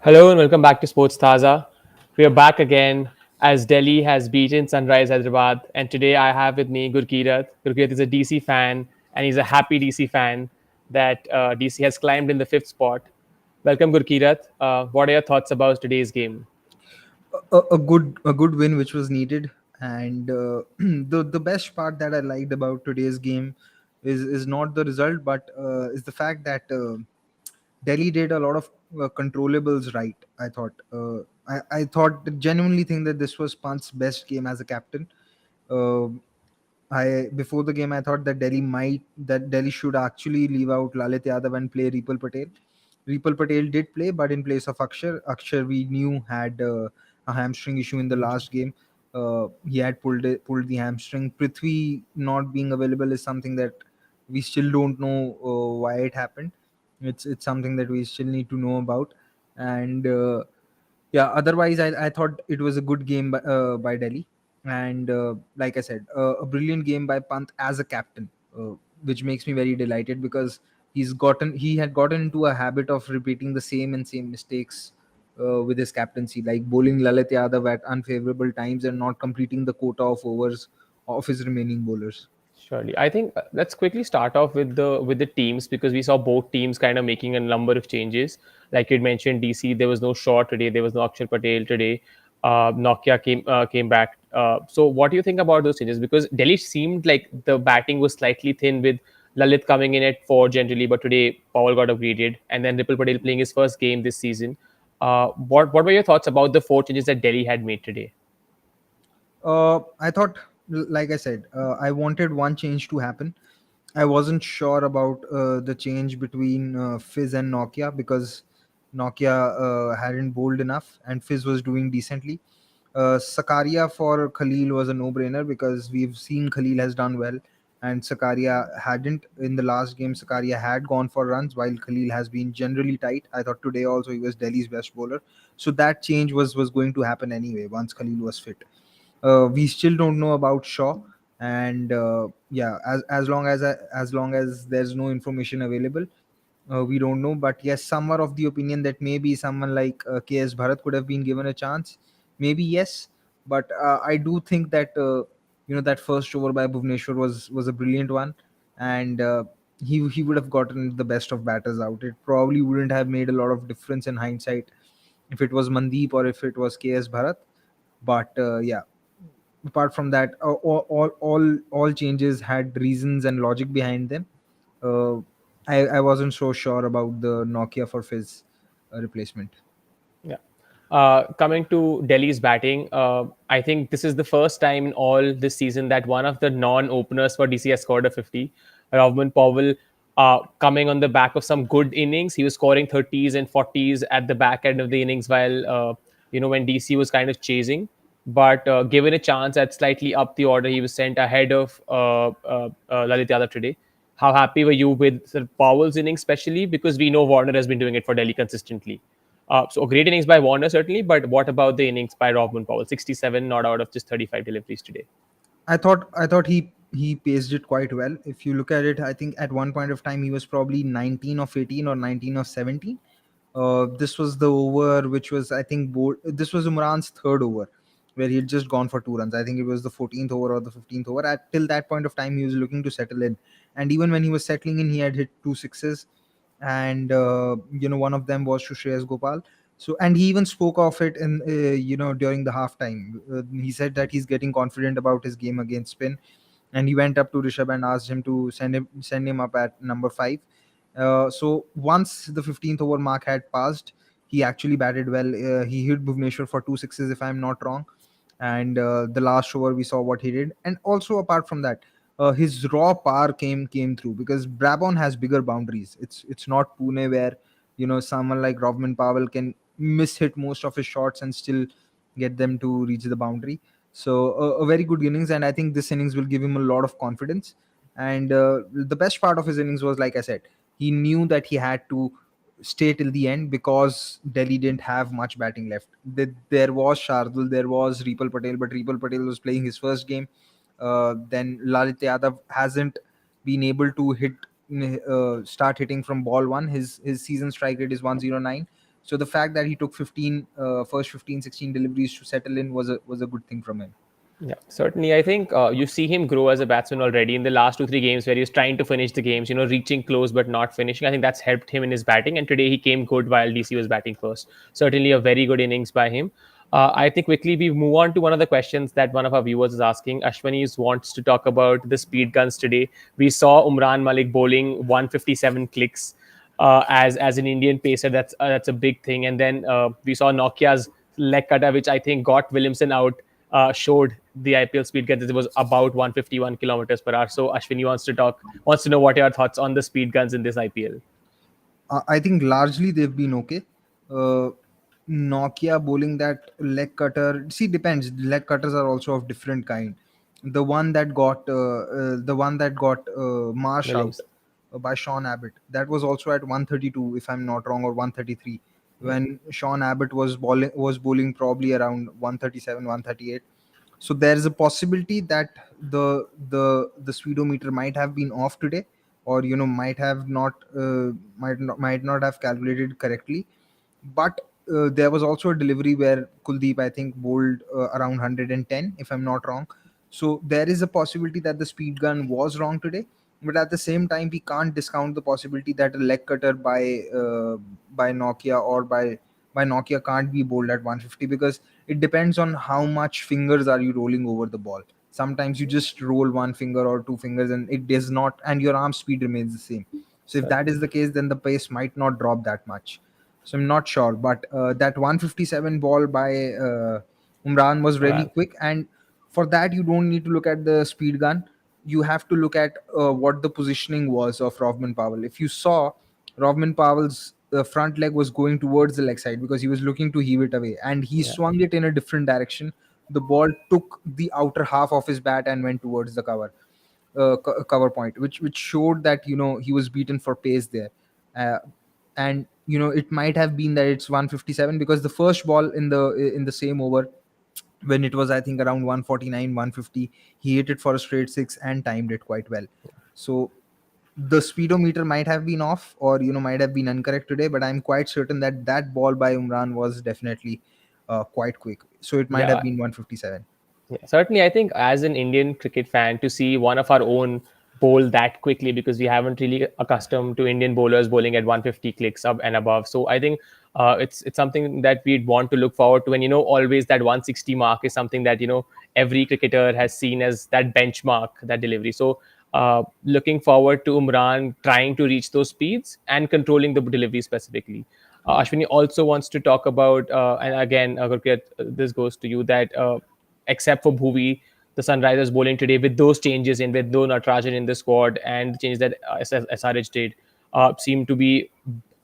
Hello and welcome back to Sports Taza. We are back again as Delhi has beaten Sunrise Hyderabad, and today I have with me Gurkirat. Gurkirat is a DC fan, and he's a happy DC fan that DC has climbed in the fifth spot. Welcome, Gurkirat. What are your thoughts about today's game? A good win which was needed, and the best part that I liked about today's game is not the result, but is the fact that Delhi did a lot of controllables right. I thought genuinely think that this was Pant's best game as a captain. uh, I Before the game I thought that Delhi should actually leave out Lalit Yadav and play Ripal Patel. Ripal Patel did play, but in place of Akshar. Akshar we knew had a hamstring issue in the last game. He had pulled the hamstring. Prithvi not being available is something that we still don't know why it happened. It's something that we still need to know about. And yeah, otherwise I thought it was a good game by Delhi. And like I said, a brilliant game by Pant as a captain, which makes me very delighted because he had gotten into a habit of repeating the same mistakes with his captaincy, like bowling Lalit Yadav at unfavorable times and not completing the quota of overs of his remaining bowlers. Surely, I think let's quickly start off with the teams because we saw both teams kind of making a number of changes. Like you mentioned, DC there was no Shaw today, there was no Akshar Patel today. Nokia came back. So, what do you think about those changes? Because Delhi seemed like the batting was slightly thin with Lalit coming in at four generally, but today Powell got upgraded, and then Ripple Patel playing his first game this season. What were your thoughts about the four changes that Delhi had made today? I thought, like I said, I wanted one change to happen. I wasn't sure about the change between Fizz and Nokia because Nokia hadn't bowled enough and Fizz was doing decently. Sakaria for Khalil was a no-brainer because we've seen Khalil has done well and Sakaria hadn't. In the last game, Sakaria had gone for runs while Khalil has been generally tight. I thought today also he was Delhi's best bowler. So that change was going to happen anyway once Khalil was fit. We still don't know about Shaw, and yeah, as long as there's no information available, we don't know. But yes, some are of the opinion that maybe someone like KS Bharat could have been given a chance. Maybe yes, but I do think that that first over by Bhuvneshwar was a brilliant one, and he would have gotten the best of batters out. It probably wouldn't have made a lot of difference in hindsight if it was Mandeep or if it was KS Bharat. But yeah, apart from that, all changes had reasons and logic behind them. uh, I wasn't so sure about the Nokia for Fizz replacement. Yeah. Coming to Delhi's batting, I think this is the first time in all this season that one of the non-openers for DC has scored a 50. Rovman Powell, coming on the back of some good innings, he was scoring 30s and 40s at the back end of the innings while when DC was kind of chasing. But given a chance at slightly up the order, he was sent ahead of Lalit Yadav today. How happy were you with Sir Powell's innings, especially because we know Warner has been doing it for Delhi consistently? So a great innings by Warner certainly, but what about the innings by Robin Powell? 67 not out of just 35 deliveries today. I thought he paced it quite well. If you look at it, I think at one point of time he was probably 19 of 18 or 19 of 17. This was the over which was, I think, this was Umran's third over where he had just gone for 2 runs. I think it was the 14th over or the 15th over. Till that point of time, he was looking to settle in, and even when he was settling in, he had hit two sixes, and one of them was to Shreyas Gopal. So, and he even spoke of it in during the halftime. He said that he's getting confident about his game against spin, and he went up to Rishabh and asked him to send him up at number 5. So once the 15th over mark had passed, he actually batted well. He hit Bhuvneshwar for two sixes, if I'm not wrong. And the last over, we saw what he did. And also, apart from that, his raw power came through because Brabon has bigger boundaries. It's not Pune where someone like Rovman Powell can miss hit most of his shots and still get them to reach the boundary. So a very good innings, and I think this innings will give him a lot of confidence. And the best part of his innings was, like I said, he knew that he had to stay till the end because Delhi didn't have much batting left. There was Shardul, there was Ripal Patel, but Ripal Patel was playing his first game. Then Lalit Yadav hasn't been able to start hitting from ball one. His season strike rate is 109. So the fact that he took 15 16 deliveries to settle in was a good thing from him. Yeah, certainly. I think you see him grow as a batsman already in the last 2 3 games where he's trying to finish the games, reaching close but not finishing. I think that's helped him in his batting. And today he came good while DC was batting first. Certainly a very good innings by him. I think quickly we move on to one of the questions that one of our viewers is asking. Ashwani wants to talk about the speed guns today. We saw Umran Malik bowling 157 clicks as an Indian pacer. That's a big thing. And then we saw Nokia's leg cutter, which I think got Williamson out, showed the IPL speed guns. It was about 151 kilometers per hour. So Ashwini wants to know what are your thoughts on the speed guns in this IPL. I think largely they've been okay. Uh, Nokia bowling that leg cutter. See, depends. Leg cutters are also of different kind. The one that got Marsh out Williamson. by Sean Abbott. That was also at 132, if I'm not wrong, or 133. Yeah, When Sean Abbott was bowling probably around 137, 138. So there is a possibility that the speedometer might have been off today, or might not have calculated correctly. But there was also a delivery where Kuldeep, I think, bowled around 110, if I'm not wrong. So there is a possibility that the speed gun was wrong today. But at the same time, we can't discount the possibility that a leg cutter by Nokia or by Nokia can't be bowled at 150, because it depends on how much fingers are you rolling over the ball. Sometimes you just roll one finger or two fingers and it does not, and your arm speed remains the same. So if that is certainly. the case, then the pace might not drop that much. So I'm not sure, but that 157 ball by Umran was really Imran. quick, and for that you don't need to look at the speed gun. You have to look at what the positioning was of Rovman Powell. If you saw, Rovman Powell's front leg was going towards the leg side because he was looking to heave it away, and he Yeah, swung it in a different direction. The ball took the outer half of his bat and went towards the cover point, which showed that he was beaten for pace there. And it might have been that it's 157, because the first ball in the same over, when it was, I think, around 149, 150, he hit it for a straight six and timed it quite well. So the speedometer might have been off, or might have been incorrect today, but I'm quite certain that that ball by Umran was definitely quite quick, so it might have yeah. been 157. Yeah, certainly. I think as an Indian cricket fan, to see one of our own bowl that quickly, because we haven't really accustomed to Indian bowlers bowling at 150 clicks up and above. So I think it's something that we'd want to look forward to. And always that 160 mark is something that every cricketer has seen as that benchmark, that delivery. So looking forward to Umran trying to reach those speeds and controlling the delivery specifically. Ashwini also wants to talk about, and again, Gurpreet, this goes to you, that except for Bhuvi, the Sunrisers bowling today with those changes in, with no Natarajan in the squad and the changes that SRH did, seem to be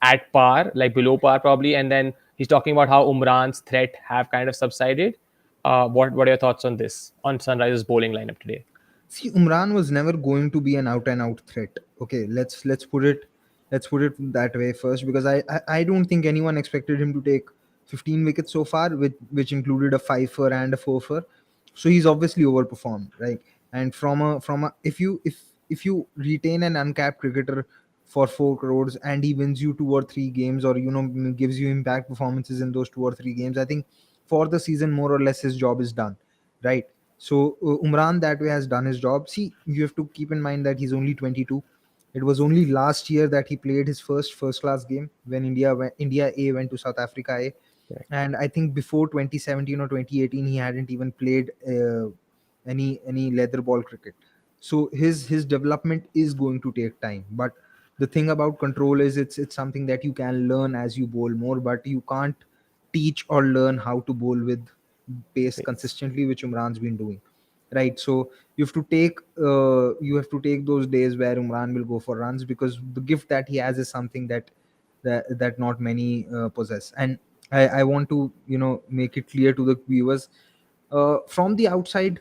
at par, like below par probably. And then he's talking about how Umran's threat have kind of subsided. What are your thoughts on this, on Sunrisers bowling lineup today? See, Umran was never going to be an out and out threat. Okay, let's put it that way first, because I don't think anyone expected him to take 15 wickets so far, with which included a fifer and a four. So he's obviously overperformed, right? And from a if you retain an uncapped cricketer for 4 crores and he wins you 2 or 3 games, or gives you impact performances in those 2 or 3 games, I think for the season more or less his job is done, right? So Umran that way has done his job. See, you have to keep in mind that he's only 22. It was only last year that he played his first class game when India A went to South Africa A, Correct. and I think before 2017 or 2018 he hadn't even played any leather ball cricket. So his development is going to take time. But the thing about control is it's something that you can learn as you bowl more, but you can't teach or learn how to bowl with pace Pace. consistently, which Umran's been doing, right? So you have to take those days where Umran will go for runs, because the gift that he has is something that not many possess. And I want to make it clear to the viewers, from the outside,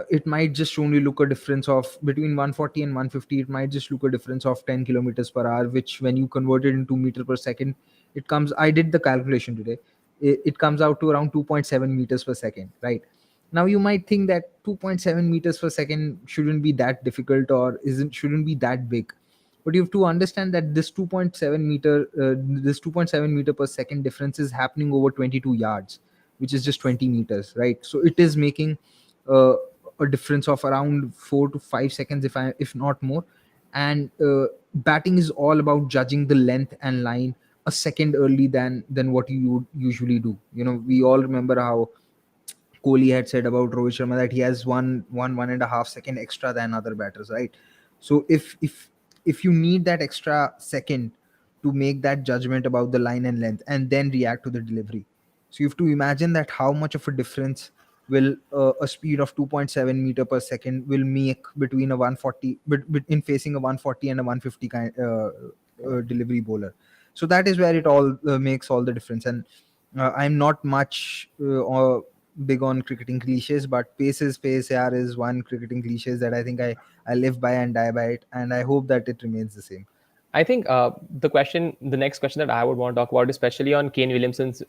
it might just only look a difference of between 140 and 150. It might just look a difference of 10 kilometers per hour, which when you convert it into meter per second, it comes, I did the calculation today, it comes out to around 2.7 meters per second, right? Now you might think that 2.7 meters per second shouldn't be that difficult, or isn't shouldn't be that big. But you have to understand that this 2.7 meter per second difference is happening over 22 yards, which is just 20 meters, right? So it is making uh, a difference of around 4 to 5 seconds, if not more. And batting is all about judging the length and line a second early than what you would usually do. We all remember how Kohli had said about Rohit Sharma that he has 1.5 second extra than other batters, right? So if you need that extra second to make that judgment about the line and length and then react to the delivery, so you have to imagine that how much of a difference will a speed of 2.7 meter per second will make between a 140 in facing a 140 and a 150 delivery bowler. So that is where it all makes all the difference. And I'm not much big on cricketing cliches, but pace is pace. Yeah, is one cricketing cliches that I think I live by and die by it, and I hope that it remains the same. I think the next question that I would want to talk about, especially on Kane Williamson's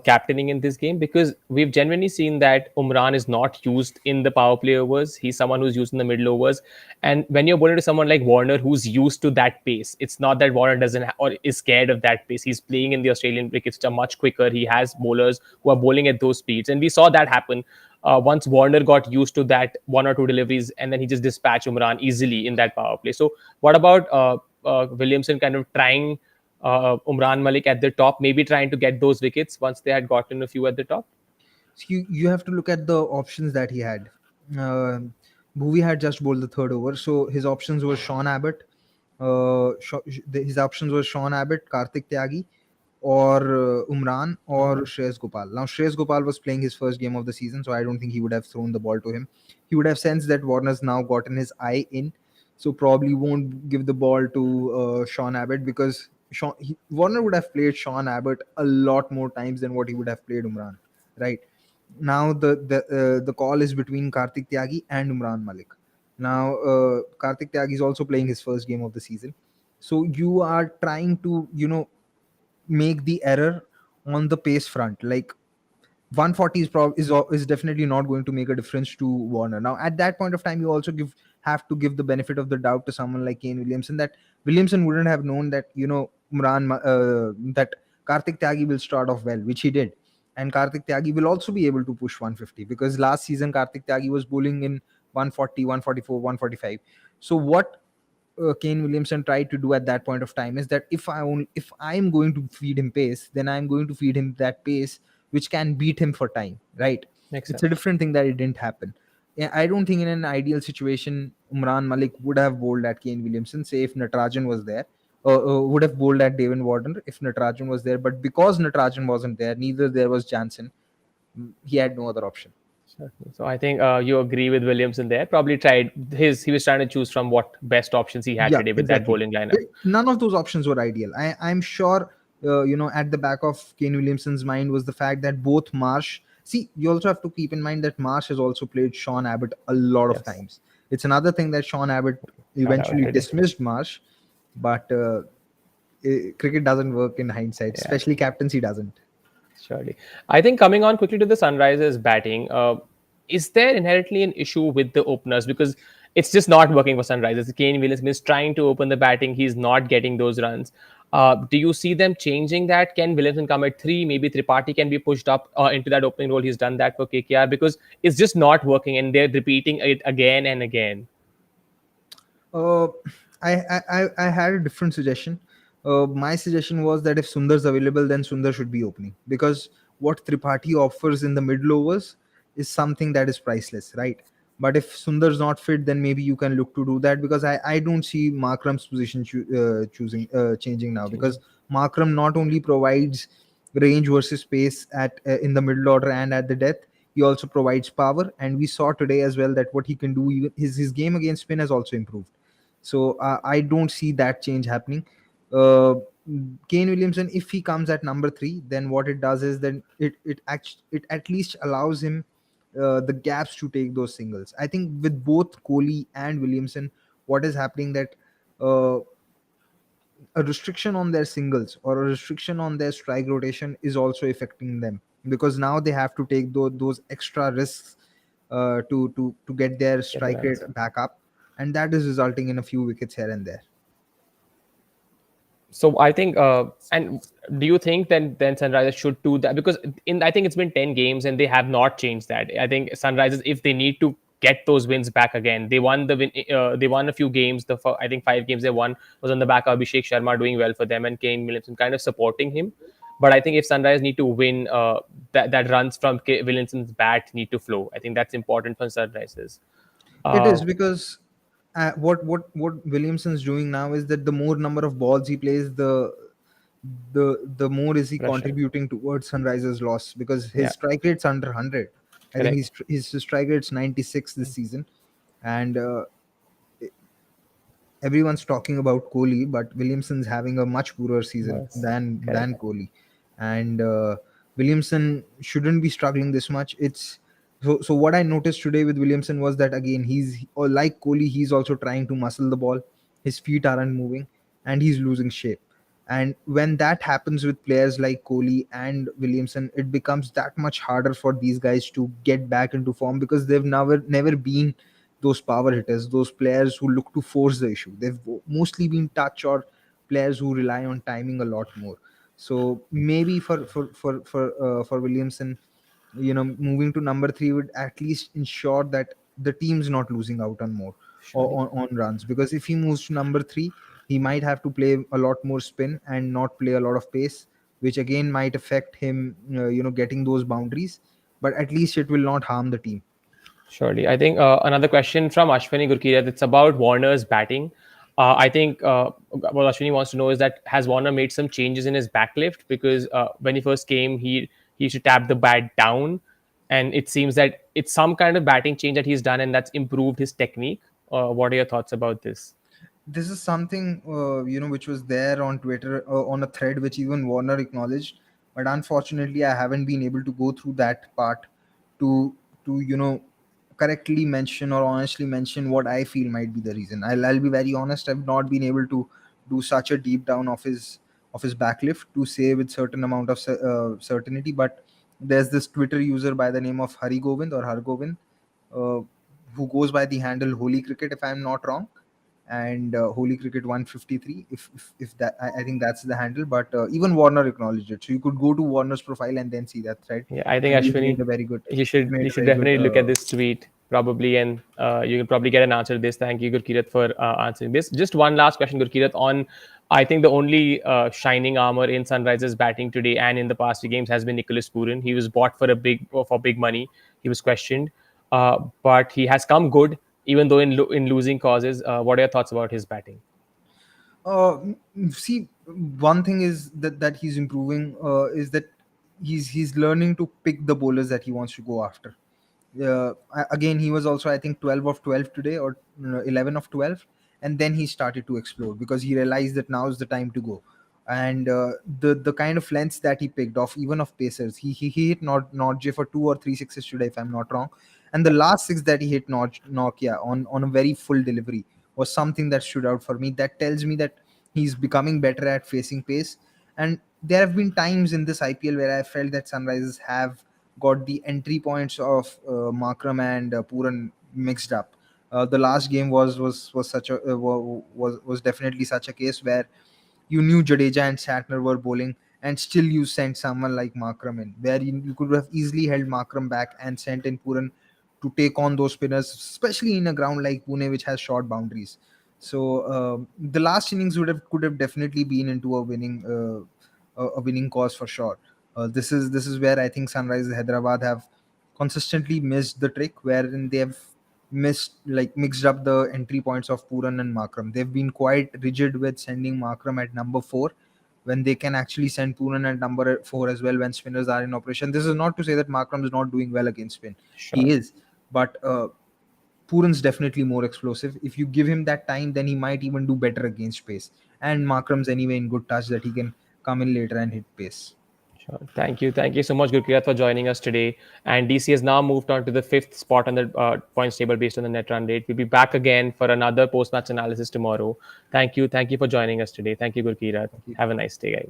captaining in this game, because we've genuinely seen that Umran is not used in the power play overs. He's someone who's used in the middle overs, and when you're bowling to someone like Warner, who's used to that pace, it's not that Warner doesn't or is scared of that pace. He's playing in the Australian cricket system much quicker. He has bowlers who are bowling at those speeds, and we saw that happen once Warner got used to that one or two deliveries, and then he just dispatched Umran easily in that power play. So, what about Williamson kind of trying Umran Malik at the top, maybe trying to get those wickets once they had gotten a few at the top? So you have to look at the options that he had. Uh, Bhuvi had just bowled the third over, so his options were Sean Abbott. His options were Sean Abbott, Karthik Tyagi, or Umran, or Mhm. Shreyas Gopal. Now Shreyas Gopal was playing his first game of the season, so I don't think he would have thrown the ball to him. He would have sensed that Warner's now gotten his eye in, so probably won't give the ball to Sean Abbott, because Warner would have played Sean Abbott a lot more times than what he would have played Umran, right? Now the call is between Karthik Tyagi and Umran Malik. Now Karthik Tyagi is also playing his first game of the season, so you are trying to make the error on the pace front. Like 140 is definitely not going to make a difference to Warner. Now at that point of time, you also have to give the benefit of the doubt to someone like Kane Williamson, that Williamson wouldn't have known that that Karthik Tyagi will start off well, which he did, and Karthik Tyagi will also be able to push 150, because last season Karthik Tyagi was bowling in 140, 144, 145. So what Kane Williamson tried to do at that point of time is that if I'm going to feed him pace, then I'm going to feed him that pace which can beat him for time, right? Makes It's a sense. different thing that it didn't happen. Yeah, I don't think in an ideal situation Umran Malik would have bowled at Kane Williamson, say if Natarajan was there, would have bowled at Devin Warner if Natarajan was there. But because Natarajan wasn't there, neither there was Jansen, he had no other option. Certainly. So I think you agree with Williamson there. Probably tried his. He was trying to choose from what best options he had Yeah, today with that exactly. bowling lineup. None of those options were ideal. I'm sure, at the back of Kane Williamson's mind was the fact that both Marsh. See, you also have to keep in mind that Marsh has also played Sean Abbott a lot of Yes. times. It's another thing that Sean Abbott Shout out eventually every day. dismissed Marsh, but cricket doesn't work in hindsight, Yeah. especially captaincy doesn't. Surely. I think coming on quickly to the Sunrisers batting, is there inherently an issue with the openers? Because it's just not working for Sunrisers. Kane Williamson is trying to open the batting. He's not getting those runs. Do you see them changing that? Can Williamson come at three? Maybe Tripathi can be pushed up into that opening role. He's done that for KKR because it's just not working and they're repeating it again and again. Uh, I had a different suggestion. My suggestion was that if Sundar's available, then Sundar should be opening, because what Tripathi offers in the middle overs is something that is priceless, right? But if Sundar's not fit, then maybe you can look to do that, because I don't see Markram's position choosing changing now, because Changing. Markram not only provides range versus pace at in the middle order and at the death, he also provides power, and we saw today as well that what he can do. Even his game against spin has also improved, so I don't see that change happening. Uh, Kane Williamson, if he comes at number three, then what it does is then it at least allows him the gaps to take those singles. I think with both Kohli and Williamson, what is happening that uh, a restriction on their singles or a restriction on their strike rotation is also affecting them, because now they have to take those extra risks to get their Get the strike rate runs. back up, and that is resulting in a few wickets here and there. So I think, and do you think then Sunrisers should do that? Because in I think it's been 10 games and they have not changed that. I think Sunrisers, if they need to get those wins back again, they won they won a few games. I think 5 games they won was on the back of Abhishek Sharma doing well for them and Kane Williamson kind of supporting him. But I think if Sunrise need to win, that runs from Williamson's bat need to flow. I think that's important for Sunrisers. It Uh, is because what Williamson's doing now is that the more number of balls he plays, the more is he Pressure. contributing towards Sunrisers' loss, because his Yeah. strike rate's under 100. I think Correct. his strike rate's 96 this season, and everyone's talking about Kohli, but Williamson's having a much poorer season Was than correct. Kohli, and Williamson shouldn't be struggling this much. It's so what I noticed today with Williamson was that again he's or like Kohli, he's also trying to muscle the ball. His feet aren't moving, and he's losing shape. And when that happens with players like Kohli and Williamson, it becomes that much harder for these guys to get back into form, because they've never been those power hitters, those players who look to force the issue. They've mostly been touch or players who rely on timing a lot more. So maybe for Williamson, moving to number three would at least ensure that the team's not losing out on more Surely. on runs. Because if he moves to number three, he might have to play a lot more spin and not play a lot of pace, which again might affect him, getting those boundaries. But at least it will not harm the team. Surely. I think another question from Ashwini Gurkirat. It's about Warner's batting. I think what Ashwini wants to know is that has Warner made some changes in his backlift? Because when he first came, he used to tap the bat down, and it seems that it's some kind of batting change that he's done, and that's improved his technique. What are your thoughts about this? This is something which was there on Twitter, on a thread which even Warner acknowledged, but unfortunately I haven't been able to go through that part to correctly mention or honestly mention what I feel might be the reason. I'll be very honest, I've not been able to do such a deep down of his backlift to say with certain amount of certainty. But there's this Twitter user by the name of Hari Govind or Har Govind, uh, who goes by the handle Holy Cricket, if I'm not wrong, and Holy Cricket 153. If that, I think that's the handle. But even Warner acknowledged it, so you could go to Warner's profile and then see that thread. Yeah, I think And he's made Ashwini, a very good. He's you made a should very good. definitely look at this tweet probably, and you can probably get an answer to this. Thank you, Gurkirat, for answering this. Just one last question, Gurkirat, on I think the only shining armor in Sunrisers batting today and in the past few games has been Nicholas Pooran. He was bought for big money. He was questioned, but he has come good even though in losing causes. What are your thoughts about his batting? See, one thing is that he's improving, is that he's learning to pick the bowlers that he wants to go after. Again, he was also, I think, 12 of 12 today, or 11 of 12, and then he started to explode because he realized that now is the time to go. And the kind of lengths that he picked off, even of pacers, he hit Notje for two or three sixes today, if I'm not wrong. And the last six that he hit Nokia on a very full delivery was something that stood out for me. That tells me that he's becoming better at facing pace. And there have been times in this IPL where I felt that Sunrisers have got the entry points of Markram and Pooran mixed up. The last game was such a was definitely such a case where you knew Jadeja and Shatner were bowling, and still you sent someone like Markram in, where you could have easily held Markram back and sent in Puran to take on those spinners, especially in a ground like Pune, which has short boundaries. So the last innings could have definitely been into a winning cause for sure. This is where I think Sunrisers Hyderabad have consistently missed the trick, wherein they have mixed up the entry points of Puran and Makram. They've been quite rigid with sending Makram at number four when they can actually send Puran at number four as well when spinners are in operation. This is not to say that Makram is not doing well against spin. He Sure. is, but Puran's definitely more explosive. If you give him that time, then he might even do better against pace. And Makram's anyway in good touch that he can come in later and hit pace. Sure. Thank you. Thank you so much, Gurkirat, for joining us today. And DC has now moved on to the fifth spot on the points table based on the net run rate. We'll be back again for another post match analysis tomorrow. Thank you. Thank you for joining us today. Thank you, Gurkirat. Thank you. Have a nice day, guys.